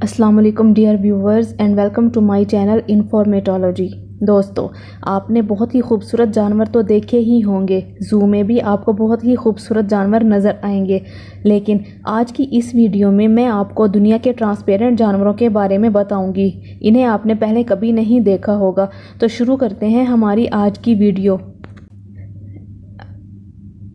अस्सलाम वालेकुम dear viewers and welcome to my channel Informatology. दोस्तों, आपने बहुत ही खूबसूरत जानवर तो देखे ही होंगे, ज़ू में भी आपको बहुत ही खूबसूरत जानवर नज़र आएंगे, लेकिन आज की इस वीडियो में मैं आपको दुनिया के ट्रांसपेरेंट जानवरों के बारे में बताऊंगी। इन्हें आपने पहले कभी नहीं देखा होगा। तो शुरू करते हैं हमारी आज की वीडियो।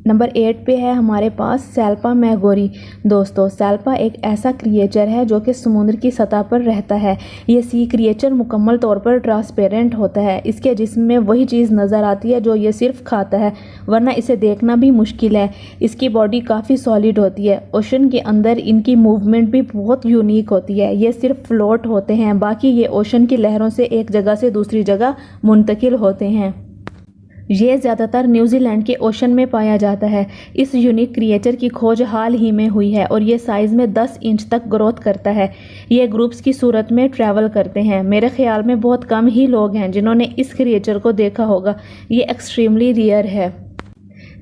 नंबर 8 पे है हमारे पास सैल्पा मैगोरी। दोस्तों, सैल्पा एक ऐसा क्रिएचर है जो कि समुद्र की सतह पर रहता है। ये सी क्रिएचर मुकम्मल तौर पर ट्रांसपेरेंट होता है। इसके जिस्म में वही चीज़ नज़र आती है जो ये सिर्फ खाता है, वरना इसे देखना भी मुश्किल है। इसकी बॉडी काफ़ी सॉलिड होती है। ओशन के अंदर इनकी मूवमेंट भी बहुत यूनिक होती है। ये सिर्फ फ्लोट होते हैं, बाकी ये ओशन की लहरों से एक जगह से दूसरी जगह मुंतकिल होते हैं। ये ज़्यादातर न्यूजीलैंड के ओशन में पाया जाता है। इस यूनिक क्रिएचर की खोज हाल ही में हुई है और ये साइज़ में 10 इंच तक ग्रोथ करता है। ये ग्रुप्स की सूरत में ट्रैवल करते हैं। मेरे ख्याल में बहुत कम ही लोग हैं जिन्होंने इस क्रिएचर को देखा होगा। ये एक्सट्रीमली रेयर है।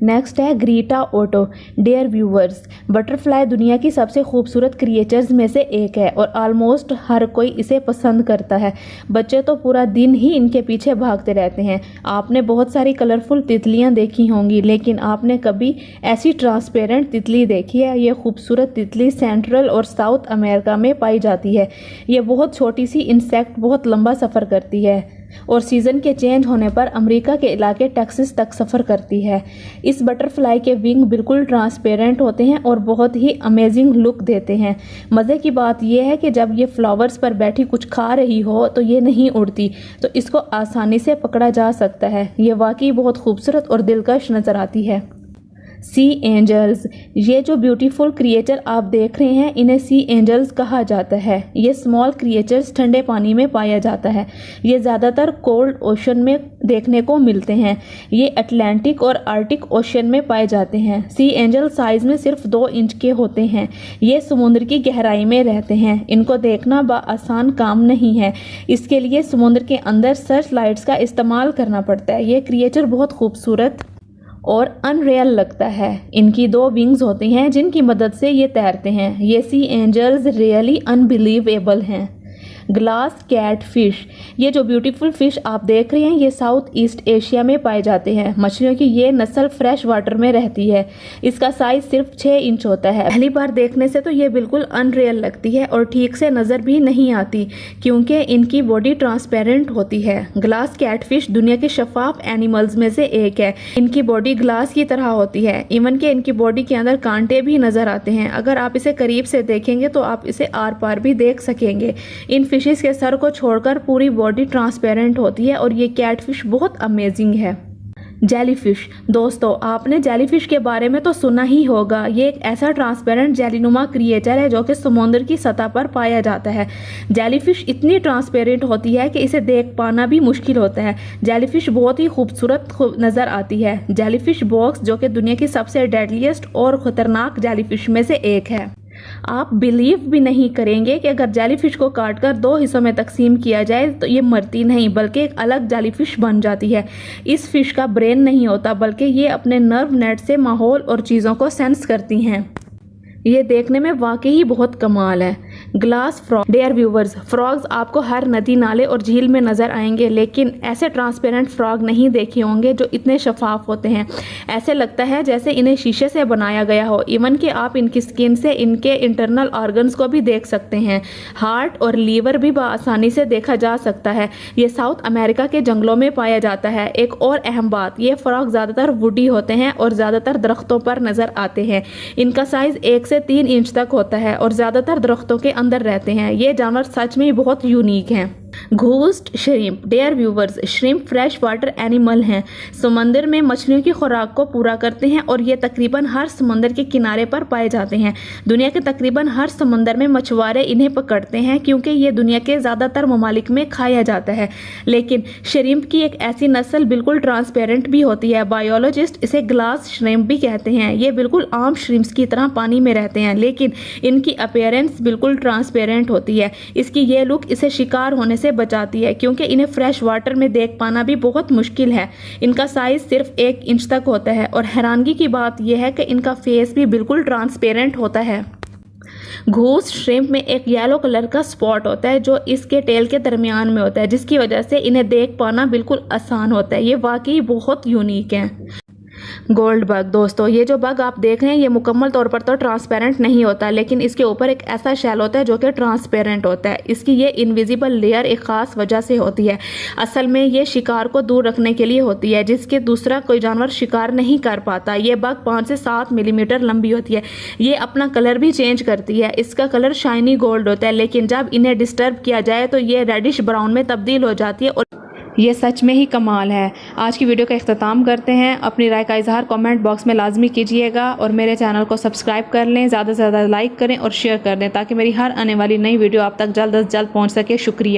नेक्स्ट है Greta Oto. Dear viewers, butterfly दुनिया की सबसे खूबसूरत क्रिएचर्स में से एक है और आलमोस्ट हर कोई इसे पसंद करता है। बच्चे तो पूरा दिन ही इनके पीछे भागते रहते हैं। आपने बहुत सारी कलरफुल तितलियां देखी होंगी, लेकिन आपने कभी ऐसी ट्रांसपेरेंट तितली देखी है? ये खूबसूरत तितली सेंट्रल और साउथ अमेरिका में पाई जाती है। ये बहुत छोटी सी इंसेक्ट बहुत लंबा सफ़र करती है और सीज़न के चेंज होने पर अमेरिका के इलाके टेक्सास तक सफ़र करती है। इस बटरफ्लाई के विंग बिल्कुल ट्रांसपेरेंट होते हैं और बहुत ही अमेजिंग लुक देते हैं। मज़े की बात यह है कि जब ये फ्लावर्स पर बैठी कुछ खा रही हो तो ये नहीं उड़ती, तो इसको आसानी से पकड़ा जा सकता है। ये वाकई बहुत खूबसूरत और दिलकश नज़र आती है। सी एंजल्स। ये जो ब्यूटीफुल क्रिएचर आप देख रहे हैं, इन्हें सी एंजल्स कहा जाता है। ये स्मॉल क्रिएचर्स ठंडे पानी में पाया जाता है। ये ज़्यादातर कोल्ड ओशन में देखने को मिलते हैं। ये अटलांटिक और आर्टिक ओशन में पाए जाते हैं। सी एंजल साइज़ में सिर्फ 2 इंच के होते हैं। ये समुद्र की गहराई में रहते हैं। इनको देखना आसान काम नहीं है। इसके लिए समुद्र के अंदर सर्च लाइट्स का इस्तेमाल करना पड़ता है। ये क्रिएचर बहुत खूबसूरत और अनरियल लगता है। इनकी 2 विंग्स होती हैं जिनकी मदद से ये तैरते हैं। ये सी एंजल्स रियली अनबिलीवेबल हैं। Glass catfish. ये जो ब्यूटीफुल फिश आप देख रहे हैं, ये साउथ ईस्ट एशिया में पाए जाते हैं। मछलियों की ये नस्ल फ्रेश वाटर में रहती है। इसका साइज सिर्फ 6 इंच होता है। पहली बार देखने से तो ये बिल्कुल अनरियल लगती है और ठीक से नज़र भी नहीं आती, क्योंकि इनकी बॉडी ट्रांसपेरेंट होती है। ग्लास कैट फिश दुनिया के शफाफ एनिमल्स में से एक है। इनकी बॉडी ग्लास की तरह होती है। इवन के इनकी बॉडी के अंदर कांटे भी नज़र आते हैं। अगर आप इसे करीब से देखेंगे तो आप इसे आर पार भी देख सकेंगे। इन फिशेस के सर को छोड़कर पूरी बॉडी ट्रांसपेरेंट होती है और ये कैटफिश बहुत अमेजिंग है। जेलीफिश। दोस्तों, आपने जेलीफिश के बारे में तो सुना ही होगा। ये एक ऐसा ट्रांसपेरेंट जेलीनुमा क्रिएचर है जो कि समुद्र की सतह पर पाया जाता है। जेलीफिश इतनी ट्रांसपेरेंट होती है कि इसे देख पाना भी मुश्किल होता है। जेलीफिश बहुत ही खूबसूरत नज़र आती है। जेलीफिश बॉक्स, जो कि दुनिया की सबसे डेडलीस्ट और ख़तरनाक जेलीफिश में से एक है। आप बिलीव भी नहीं करेंगे कि अगर जेलीफिश को काटकर 2 हिस्सों में तकसीम किया जाए तो ये मरती नहीं, बल्कि एक अलग जेलीफिश बन जाती है। इस फिश का ब्रेन नहीं होता, बल्कि ये अपने नर्व नेट से माहौल और चीज़ों को सेंस करती हैं। ये देखने में वाकई बहुत कमाल है। Glass frog. Dear viewers, frogs आपको हर नदी, नाले और झील में नज़र आएंगे, लेकिन ऐसे ट्रांसपेरेंट फ्रॉग नहीं देखे होंगे जो इतने शफाफ होते हैं। ऐसे लगता है जैसे इन्हें शीशे से बनाया गया हो। इवन कि आप इनकी स्किन से इनके इंटरनल ऑर्गन्स को भी देख सकते हैं। हार्ट और लीवर भी आसानी से देखा जा सकता है। ये साउथ अमेरिका के जंगलों में पाया जाता है। एक और अहम बात, ये फ्रॉग ज़्यादातर वुडी होते हैं और ज़्यादातर दरख्तों पर नज़र आते हैं। इनका साइज़ 1 से 3 इंच तक होता है और ज़्यादातर दरख्तों के अंदर रहते हैं। ये जानवर सच में बहुत यूनिक हैं। Ghost shrimp. Dear viewers, shrimp fresh water animal हैं। समंदर में मछलियों की खुराक को पूरा करते हैं और ये तकरीबन हर समंदर के किनारे पर पाए जाते हैं। दुनिया के तकरीबन हर समंदर में मछुआरे इन्हें पकड़ते हैं, क्योंकि ये दुनिया के ज़्यादातर ममालिक में खाया जाता है। लेकिन श्रिम्प की एक ऐसी नस्ल बिल्कुल ट्रांसपेरेंट भी होती है। बायोलॉजिस्ट इसे ग्लास श्रिम्प भी कहते हैं। ये बिल्कुल आम श्रिम्प्स की तरह पानी में रहते हैं, लेकिन इनकी अपीयरेंस बिल्कुल ट्रांसपेरेंट होती है। इसकी ये लुक इसे शिकार होने से बचाती है, क्योंकि इन्हें फ्रेश वाटर में देख पाना भी बहुत मुश्किल है। इनका साइज सिर्फ 1 इंच तक होता है और हैरानगी की बात यह है कि इनका फेस भी बिल्कुल ट्रांसपेरेंट होता है। घूस श्रिम्प में एक येलो कलर का स्पॉट होता है जो इसके टेल के दरमियान में होता है, जिसकी वजह से इन्हें देख पाना बिल्कुल आसान होता है। ये वाकई बहुत यूनिक है। गोल्ड बग दोस्तों, ये जो बग आप देख रहे हैं ये मुकम्मल तौर पर तो ट्रांसपेरेंट नहीं होता, लेकिन इसके ऊपर एक ऐसा शेल होता है जो कि ट्रांसपेरेंट होता है। इसकी ये इनविजिबल लेयर एक ख़ास वजह से होती है। असल में ये शिकार को दूर रखने के लिए होती है, जिसके दूसरा कोई जानवर शिकार नहीं कर पाता। ये बग 5 से 7 मिलीमीटर लंबी होती है। ये अपना कलर भी चेंज करती है। इसका कलर शाइनी गोल्ड होता है, लेकिन जब इन्हें डिस्टर्ब किया जाए तो ये रेडिश ब्राउन में तब्दील हो जाती है और ये सच में ही कमाल है। आज की वीडियो का इख्तिताम करते हैं। अपनी राय का इजहार कमेंट बॉक्स में लाजमी कीजिएगा और मेरे चैनल को सब्सक्राइब कर लें, ज़्यादा से ज़्यादा लाइक करें और शेयर कर दें ताकि मेरी हर आने वाली नई वीडियो आप तक जल्द अज जल्द पहुंच सके। शुक्रिया।